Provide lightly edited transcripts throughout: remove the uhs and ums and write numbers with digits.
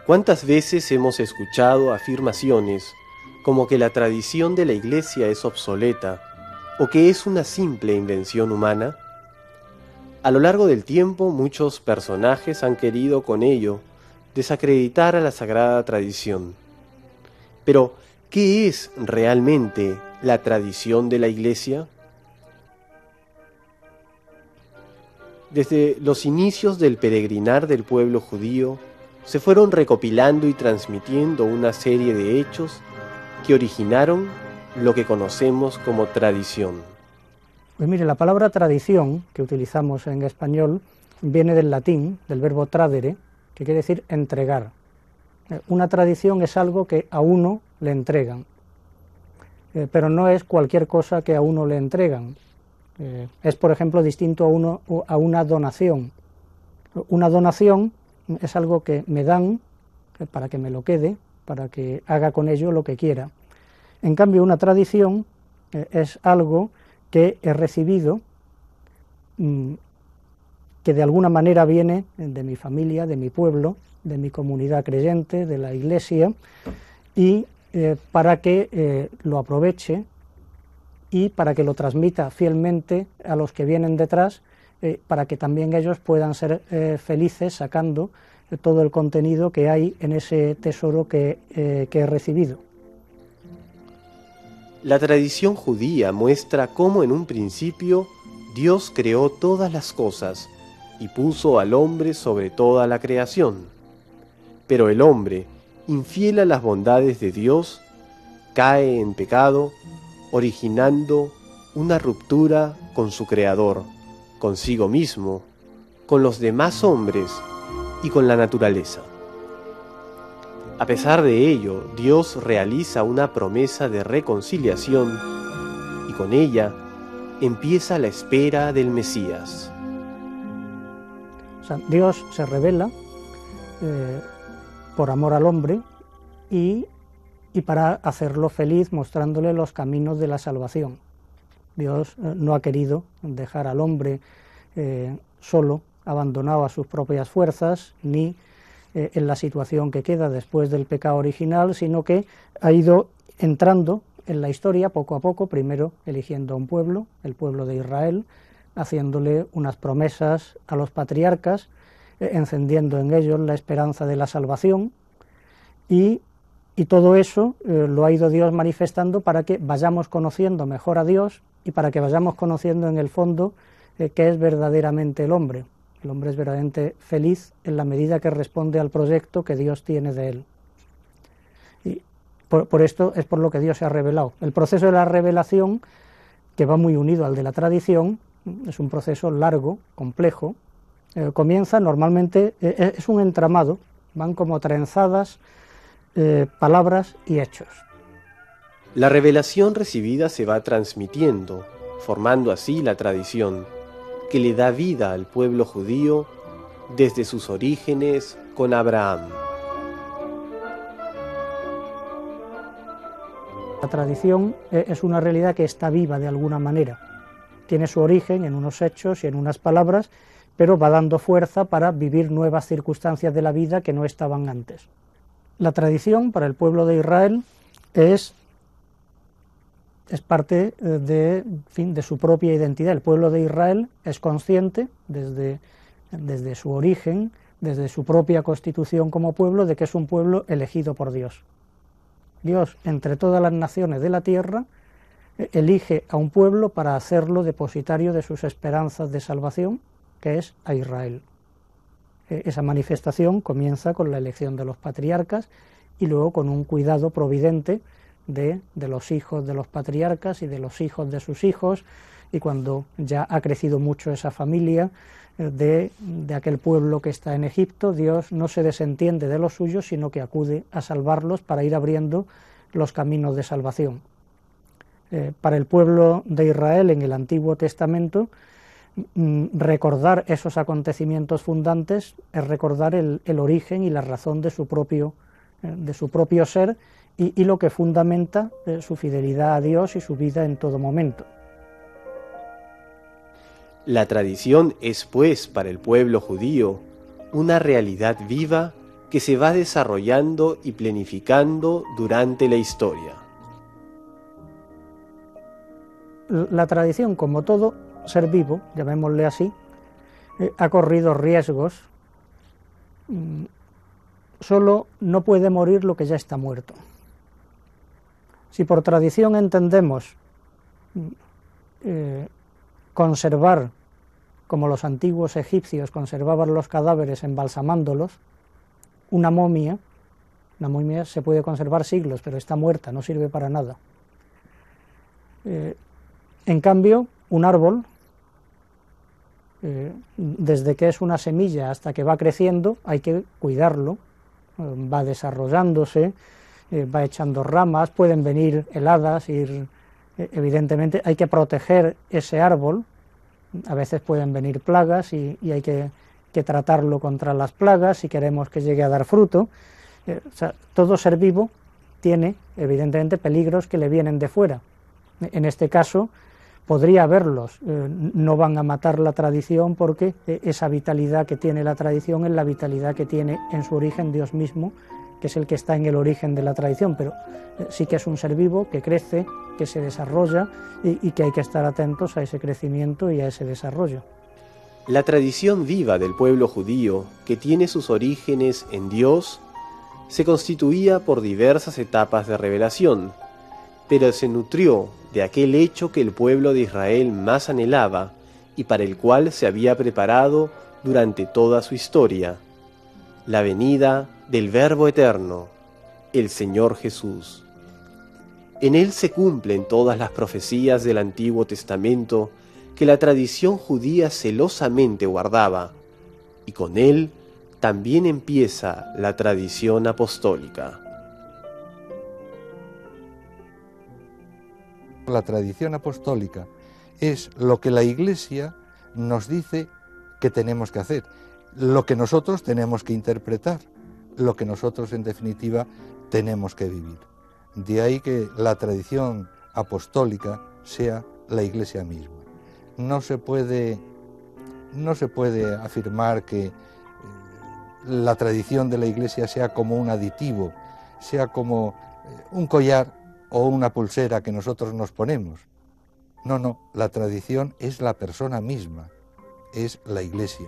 ¿Cuántas veces hemos escuchado afirmaciones como que la tradición de la Iglesia es obsoleta o que es una simple invención humana? A lo largo del tiempo, muchos personajes han querido con ello desacreditar a la sagrada tradición. Pero, ¿qué es realmente la tradición de la Iglesia? Desde los inicios del peregrinar del pueblo judío, se fueron recopilando y transmitiendo una serie de hechos que originaron lo que conocemos como tradición. Pues mire, la palabra tradición que utilizamos en español viene del latín, del verbo tradere, que quiere decir entregar. Una tradición es algo que a uno le entregan, pero no es cualquier cosa que a uno le entregan. Es, por ejemplo, distinto a una donación. Una donación es algo que me dan para que me lo quede, para que haga con ello lo que quiera. En cambio, una tradición es algo que he recibido, que de alguna manera viene de mi familia, de mi pueblo, de mi comunidad creyente, de la Iglesia, y para que lo aproveche y para que lo transmita fielmente a los que vienen detrás, para que también ellos puedan ser felices sacando todo el contenido que hay en ese tesoro que he recibido. La tradición judía muestra cómo en un principio Dios creó todas las cosas y puso al hombre sobre toda la creación. Pero el hombre, infiel a las bondades de Dios, cae en pecado, originando una ruptura con su Creador, consigo mismo, con los demás hombres y con la naturaleza. A pesar de ello, Dios realiza una promesa de reconciliación y con ella empieza la espera del Mesías. O sea, Dios se revela por amor al hombre y para hacerlo feliz mostrándole los caminos de la salvación. Dios no ha querido dejar al hombre solo, abandonado a sus propias fuerzas, ni en la situación que queda después del pecado original, sino que ha ido entrando en la historia poco a poco, primero eligiendo a un pueblo, el pueblo de Israel, haciéndole unas promesas a los patriarcas, encendiendo en ellos la esperanza de la salvación, y todo eso lo ha ido Dios manifestando para que vayamos conociendo mejor a Dios y para que vayamos conociendo en el fondo qué es verdaderamente el hombre. El hombre es verdaderamente feliz en la medida que responde al proyecto que Dios tiene de él. Y por esto es por lo que Dios se ha revelado. El proceso de la revelación, que va muy unido al de la tradición, es un proceso largo, complejo. Comienza normalmente, es un entramado, van como trenzadas palabras y hechos. La revelación recibida se va transmitiendo, formando así la tradición, que le da vida al pueblo judío desde sus orígenes con Abraham. La tradición es una realidad que está viva de alguna manera. Tiene su origen en unos hechos y en unas palabras, pero va dando fuerza para vivir nuevas circunstancias de la vida que no estaban antes. La tradición para el pueblo de Israel es parte de su propia identidad. El pueblo de Israel es consciente desde su origen, desde su propia constitución como pueblo, de que es un pueblo elegido por Dios. Dios, entre todas las naciones de la tierra, elige a un pueblo para hacerlo depositario de sus esperanzas de salvación, que es a Israel. Esa manifestación comienza con la elección de los patriarcas y luego con un cuidado providente de los hijos de los patriarcas y de los hijos de sus hijos, y cuando ya ha crecido mucho esa familia de aquel pueblo que está en Egipto, Dios no se desentiende de los suyos, sino que acude a salvarlos para ir abriendo los caminos de salvación. Para el pueblo de Israel en el Antiguo Testamento, recordar esos acontecimientos fundantes es recordar el origen y la razón de su propio ser y lo que fundamenta su fidelidad a Dios y su vida en todo momento. La tradición es, pues, para el pueblo judío, una realidad viva que se va desarrollando y planificando durante la historia. La tradición, como todo ser vivo, llamémosle así, ha corrido riesgos. Solo no puede morir lo que ya está muerto. Si por tradición entendemos conservar, como los antiguos egipcios conservaban los cadáveres embalsamándolos, una momia se puede conservar siglos, pero está muerta, no sirve para nada. En cambio, un árbol, desde que es una semilla hasta que va creciendo, hay que cuidarlo, va desarrollándose, va echando ramas, pueden venir heladas, evidentemente hay que proteger ese árbol, a veces pueden venir plagas y hay que tratarlo contra las plagas si queremos que llegue a dar fruto. O sea, todo ser vivo tiene evidentemente peligros que le vienen de fuera. En este caso podría haberlos, no van a matar la tradición porque esa vitalidad que tiene la tradición es la vitalidad que tiene en su origen Dios mismo, que es el que está en el origen de la tradición, pero sí que es un ser vivo que crece, que se desarrolla y que hay que estar atentos a ese crecimiento y a ese desarrollo. La tradición viva del pueblo judío, que tiene sus orígenes en Dios, se constituía por diversas etapas de revelación, pero se nutrió de aquel hecho que el pueblo de Israel más anhelaba y para el cual se había preparado durante toda su historia: la venida del Verbo Eterno, el Señor Jesús. En él se cumplen todas las profecías del Antiguo Testamento que la tradición judía celosamente guardaba, y con él también empieza la tradición apostólica. La tradición apostólica es lo que la Iglesia nos dice que tenemos que hacer, lo que nosotros tenemos que interpretar, lo que nosotros en definitiva tenemos que vivir. De ahí que la tradición apostólica sea la Iglesia misma. No se puede afirmar que la tradición de la Iglesia sea como un aditivo, sea como un collar o una pulsera que nosotros nos ponemos. No, la tradición es la persona misma, es la Iglesia.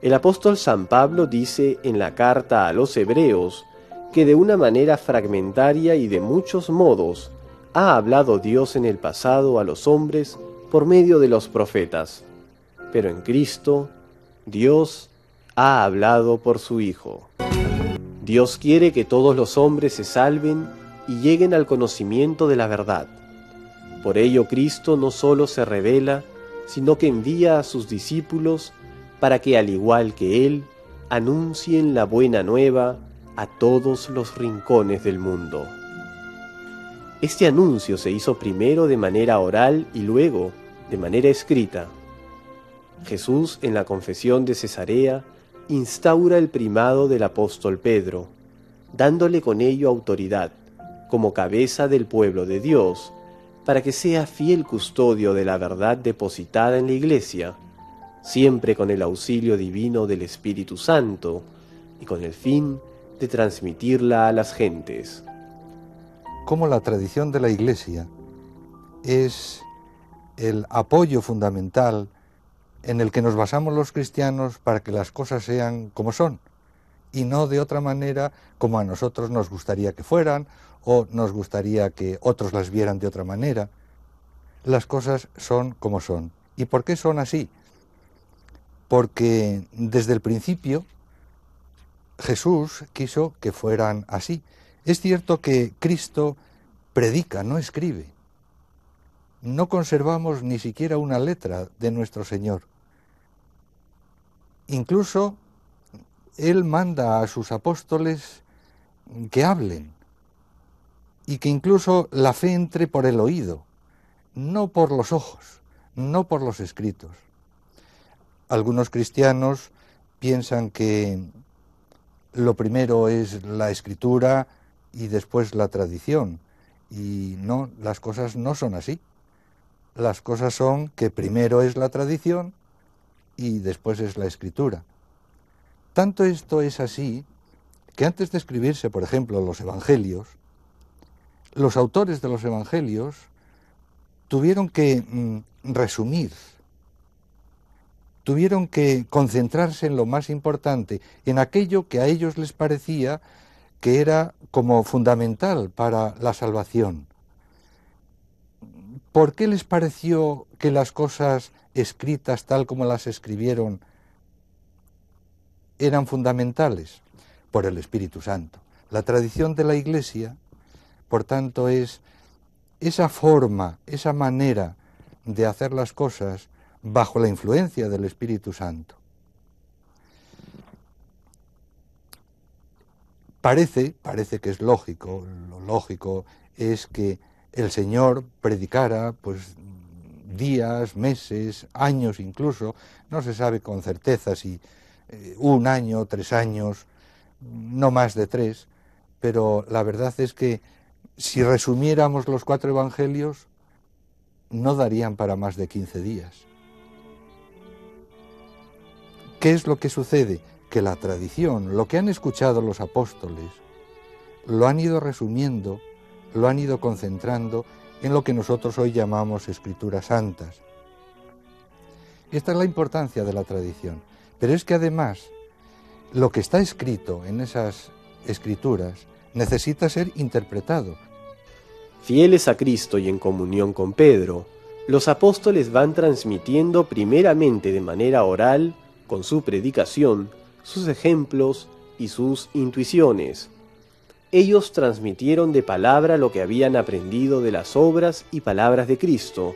El apóstol San Pablo dice en la carta a los Hebreos que de una manera fragmentaria y de muchos modos ha hablado Dios en el pasado a los hombres por medio de los profetas, pero en Cristo Dios ha hablado por su Hijo. Dios quiere que todos los hombres se salven y lleguen al conocimiento de la verdad. Por ello Cristo no solo se revela, sino que envía a sus discípulos para que, al igual que Él, anuncien la buena nueva a todos los rincones del mundo. Este anuncio se hizo primero de manera oral y luego de manera escrita. Jesús, en la confesión de Cesarea, instaura el primado del apóstol Pedro, dándole con ello autoridad, como cabeza del pueblo de Dios, para que sea fiel custodio de la verdad depositada en la Iglesia, siempre con el auxilio divino del Espíritu Santo y con el fin de transmitirla a las gentes. Como la tradición de la Iglesia es el apoyo fundamental en el que nos basamos los cristianos para que las cosas sean como son, y no de otra manera como a nosotros nos gustaría que fueran, o nos gustaría que otros las vieran de otra manera. Las cosas son como son. ¿Y por qué son así? Porque desde el principio Jesús quiso que fueran así. Es cierto que Cristo predica, no escribe. No conservamos ni siquiera una letra de nuestro Señor. Incluso Él manda a sus apóstoles que hablen y que incluso la fe entre por el oído, no por los ojos, no por los escritos. Algunos cristianos piensan que lo primero es la escritura y después la tradición, y no, las cosas no son así. Las cosas son que primero es la tradición y después es la escritura. Tanto esto es así que antes de escribirse, por ejemplo, los evangelios, los autores de los evangelios tuvieron que resumir, tuvieron que concentrarse en lo más importante, en aquello que a ellos les parecía que era como fundamental para la salvación. ¿Por qué les pareció que las cosas escritas tal como las escribieron eran fundamentales? Por el Espíritu Santo. La tradición de la Iglesia, por tanto, es esa forma, esa manera de hacer las cosas bajo la influencia del Espíritu Santo. Parece que es lógico, lo lógico es que el Señor predicara, pues, días, meses, años incluso, no se sabe con certeza si 1 año, 3 años, no más de 3, pero la verdad es que si resumiéramos los 4 evangelios, no darían para más de 15 días. ¿Qué es lo que sucede? Que la tradición, lo que han escuchado los apóstoles, lo han ido resumiendo, lo han ido concentrando en lo que nosotros hoy llamamos escrituras santas. Esta es la importancia de la tradición. Pero es que además, lo que está escrito en esas escrituras necesita ser interpretado. Fieles a Cristo y en comunión con Pedro, los apóstoles van transmitiendo primeramente de manera oral, con su predicación, sus ejemplos y sus intuiciones. Ellos transmitieron de palabra lo que habían aprendido de las obras y palabras de Cristo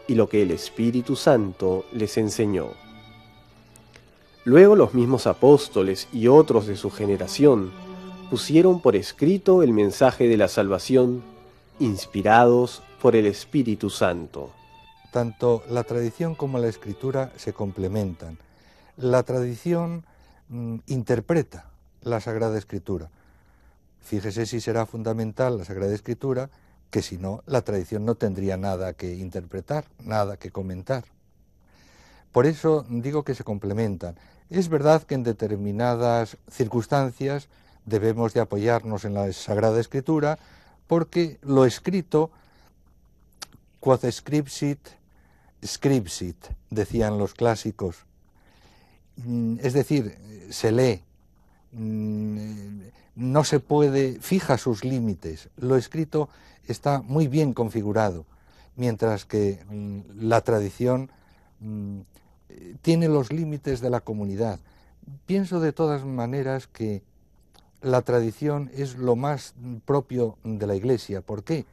y lo que el Espíritu Santo les enseñó. Luego los mismos apóstoles y otros de su generación pusieron por escrito el mensaje de la salvación, inspirados por el Espíritu Santo. Tanto la tradición como la escritura se complementan. La tradición interpreta la Sagrada Escritura. Fíjese si será fundamental la Sagrada Escritura, que si no, la tradición no tendría nada que interpretar, nada que comentar. Por eso digo que se complementan. Es verdad que en determinadas circunstancias debemos de apoyarnos en la Sagrada Escritura, porque lo escrito, quod scripsit, scripsit, decían los clásicos. Es decir, se lee, no se puede, fija sus límites. Lo escrito está muy bien configurado, mientras que la tradición tiene los límites de la comunidad. Pienso de todas maneras que la tradición es lo más propio de la Iglesia. ¿Por qué?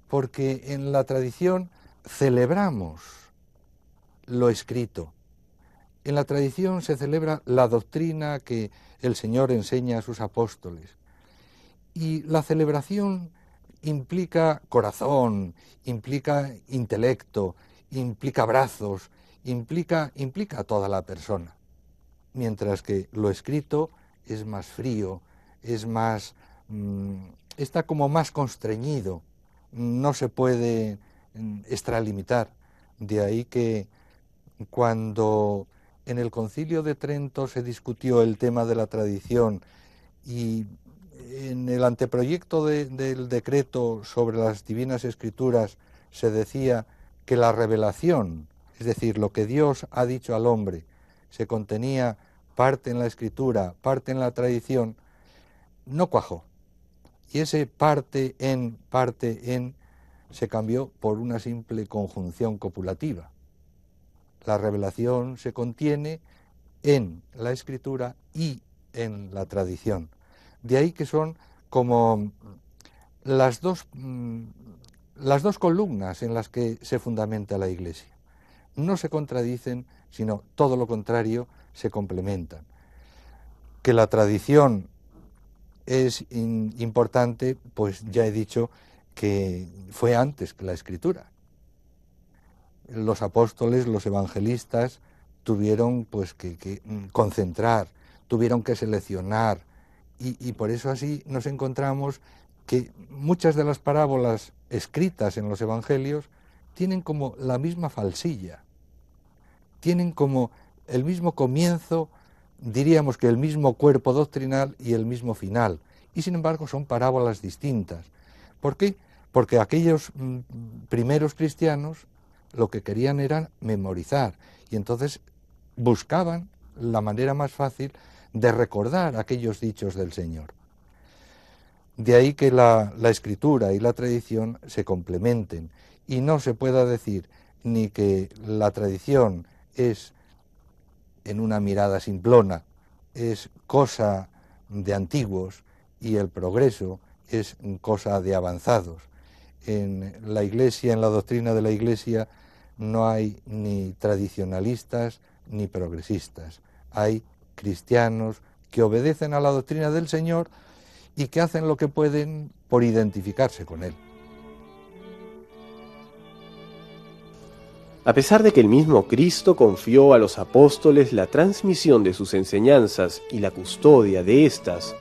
Porque en la tradición celebramos lo escrito. En la tradición se celebra la doctrina que el Señor enseña a sus apóstoles. Y la celebración implica corazón, implica intelecto, implica brazos, implica a toda la persona. Mientras que lo escrito es más frío, es más, está como más constreñido, no se puede extralimitar. De ahí que cuando en el Concilio de Trento se discutió el tema de la tradición y en el anteproyecto del decreto sobre las Divinas Escrituras se decía que la revelación, es decir, lo que Dios ha dicho al hombre, se contenía parte en la Escritura, parte en la tradición, no cuajó. Y ese parte en se cambió por una simple conjunción copulativa. La revelación se contiene en la Escritura y en la tradición. De ahí que son como las dos columnas en las que se fundamenta la Iglesia. No se contradicen, sino todo lo contrario, se complementan. Que la tradición es importante, pues ya he dicho que fue antes que la Escritura. Los apóstoles, los evangelistas, tuvieron pues que concentrar, tuvieron que seleccionar, y por eso así nos encontramos que muchas de las parábolas escritas en los evangelios tienen como la misma falsilla, tienen como el mismo comienzo diríamos que el mismo cuerpo doctrinal y el mismo final, y sin embargo son parábolas distintas. ¿Por qué? Porque aquellos primeros cristianos lo que querían era memorizar, y entonces buscaban la manera más fácil de recordar aquellos dichos del Señor. De ahí que la escritura y la tradición se complementen, y no se pueda decir ni que la tradición es, en una mirada simplona, es cosa de antiguos y el progreso es cosa de avanzados. En la Iglesia, en la doctrina de la Iglesia, no hay ni tradicionalistas ni progresistas. Hay cristianos que obedecen a la doctrina del Señor y que hacen lo que pueden por identificarse con Él. A pesar de que el mismo Cristo confió a los apóstoles la transmisión de sus enseñanzas y la custodia de éstas,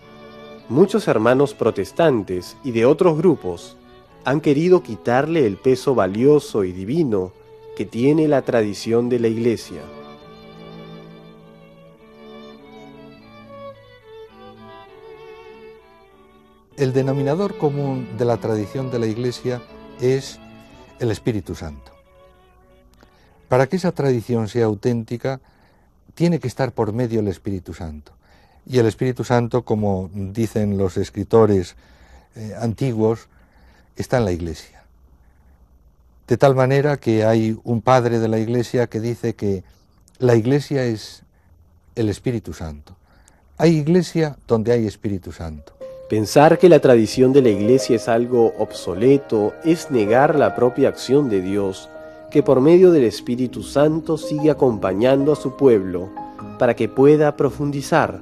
muchos hermanos protestantes y de otros grupos han querido quitarle el peso valioso y divino que tiene la tradición de la Iglesia. El denominador común de la tradición de la Iglesia es el Espíritu Santo. Para que esa tradición sea auténtica, tiene que estar por medio del Espíritu Santo. Y el Espíritu Santo, como dicen los escritores antiguos, está en la Iglesia. De tal manera que hay un padre de la Iglesia que dice que la Iglesia es el Espíritu Santo. Hay Iglesia donde hay Espíritu Santo. Pensar que la tradición de la Iglesia es algo obsoleto es negar la propia acción de Dios, que por medio del Espíritu Santo sigue acompañando a su pueblo para que pueda profundizar,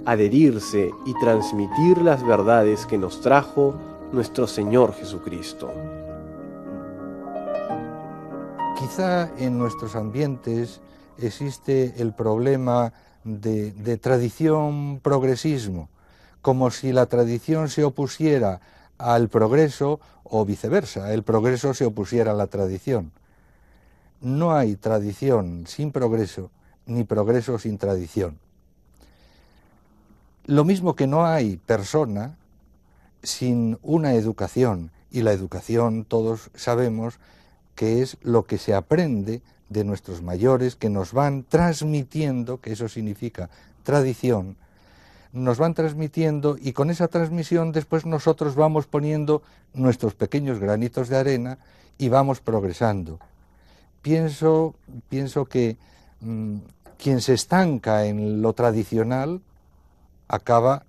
adherirse y transmitir las verdades que nos trajo nuestro Señor Jesucristo. Quizá en nuestros ambientes existe el problema de tradición-progresismo, como si la tradición se opusiera al progreso o viceversa, el progreso se opusiera a la tradición. No hay tradición sin progreso, ni progreso sin tradición. Lo mismo que no hay persona sin una educación, y la educación todos sabemos que es lo que se aprende de nuestros mayores, que nos van transmitiendo, que eso significa tradición, nos van transmitiendo y con esa transmisión después nosotros vamos poniendo nuestros pequeños granitos de arena y vamos progresando. Pienso que quien se estanca en lo tradicional acaba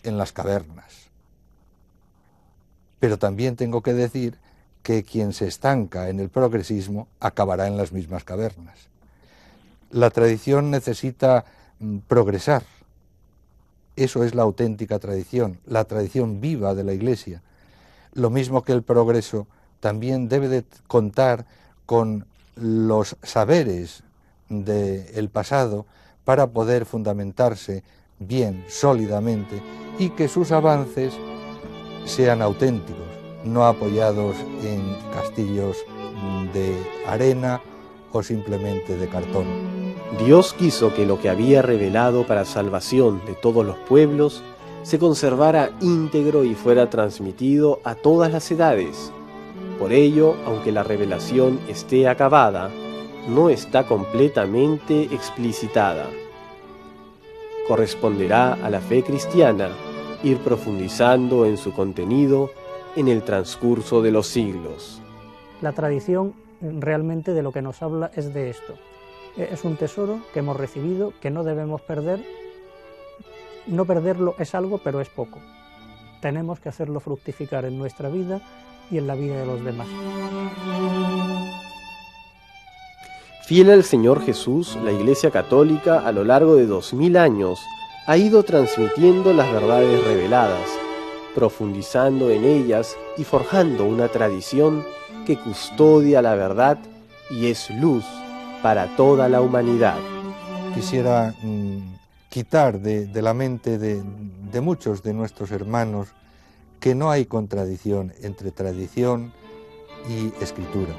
en las cavernas. Pero también tengo que decir que quien se estanca en el progresismo acabará en las mismas cavernas. La tradición necesita progresar. Eso es la auténtica tradición, la tradición viva de la Iglesia. Lo mismo que el progreso también debe de contar con los saberes del pasado para poder fundamentarse bien, sólidamente, y que sus avances sean auténticos, no apoyados en castillos de arena o simplemente de cartón. Dios quiso que lo que había revelado para salvación de todos los pueblos se conservara íntegro y fuera transmitido a todas las edades. Por ello, aunque la revelación esté acabada, no está completamente explicitada. Corresponderá a la fe cristiana ir profundizando en su contenido en el transcurso de los siglos. La tradición realmente de lo que nos habla es de esto. Es un tesoro que hemos recibido, que no debemos perder. No perderlo es algo, pero es poco. Tenemos que hacerlo fructificar en nuestra vida y en la vida de los demás. Fiel al Señor Jesús, la Iglesia Católica a lo largo de 2000 años ha ido transmitiendo las verdades reveladas, profundizando en ellas y forjando una tradición que custodia la verdad y es luz para toda la humanidad. Quisiera quitar de la mente de muchos de nuestros hermanos que no hay contradicción entre tradición y escritura,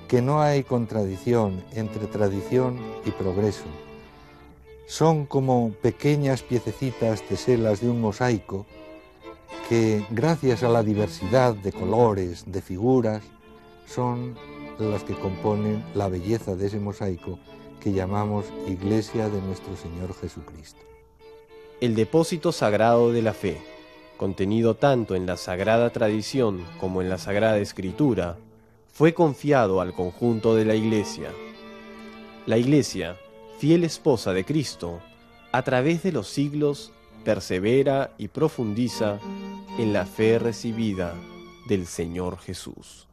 que no hay contradicción entre tradición y progreso, son como pequeñas piececitas teselas de un mosaico que, gracias a la diversidad de colores, de figuras, son las que componen la belleza de ese mosaico que llamamos Iglesia de nuestro Señor Jesucristo. El depósito sagrado de la fe, contenido tanto en la Sagrada Tradición como en la Sagrada Escritura, fue confiado al conjunto de la Iglesia. La Iglesia, fiel esposa de Cristo, a través de los siglos, persevera y profundiza en la fe recibida del Señor Jesús.